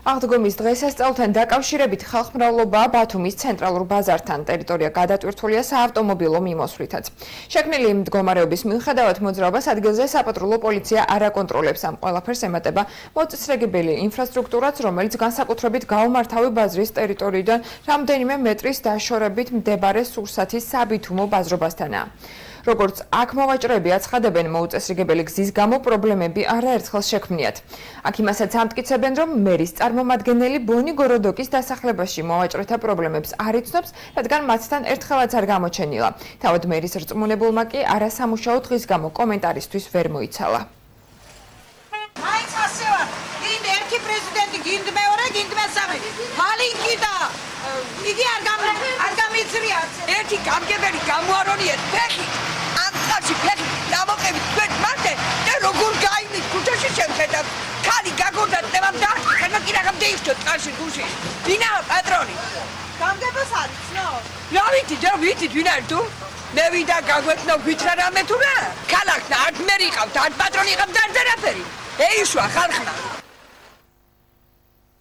აღდგომის დღესასწაულთან დაკავშირებით ხალხმრავლობაა ბათუმის ცენტრალურ ბაზართან. ტერიტორია გადატვირთულია საავტომობილო მიმოსვლითაც. შექმნილი მდგომარეობის მიუხედავად მოძრაობას ადგილზე საპატრულო პოლიცია არ აკონტროლებს. ამ ყველაფერს ემატება მოწესრიგებელი ინფრასტრუქტურაც, რომელიც განსაკუთრებით გაუმართავი ბაზრის ტერიტორიიდან რამდენიმე მეტრის დაშორებით მდებარე სურსათის საბითუმო ბაზრობასთანაა. როგორც აქ მოვაჭრეები აცხადებენ, მოუწესრიგებელი გზის გამო პრობლემები არაერთხელ შექმნიათ. აქ იმასაც ამტკიცებენ, რომ მერის წარმომადგენელი ბონი გოროდოკის დასახლებაში მოვაჭრეთა პრობლემებს არ იცნობს, რადგან მათთან ერთხელაც არ გამოჩენილა. თავად მერის რწმუნებულმა კი არასამუშაო დღის გამო კომენტარისთვის ვერ მოიცალა. მაინც ასე ვარ. გინდ ერთი პრეზიდენტი, გინდ მეორე, გინდ მესამე. ფალინგი და იგი არ გამიწრია. ერთი გამგებელი გამოარონიეთ ფეხი. ამ წაში ფეხი დამოყევით თქვენ მარტე და როგორ გაიმით ქუჩაში შევხედავ. ქალი გაგორდა წევამ და ხება კი რაღაც დაიხშო წაში გუში. ვინაა პატრონი? გამგებას არ იცნო? რა ვიცით ვინ არის თუ? მე ვიდა გაგვეთნო გვითხრა რამე თუ რა? ქალაქს არც მერი იყავთ, არც პატრონი იყავთ, არც არაფერი. ეიშვა ხალხმა.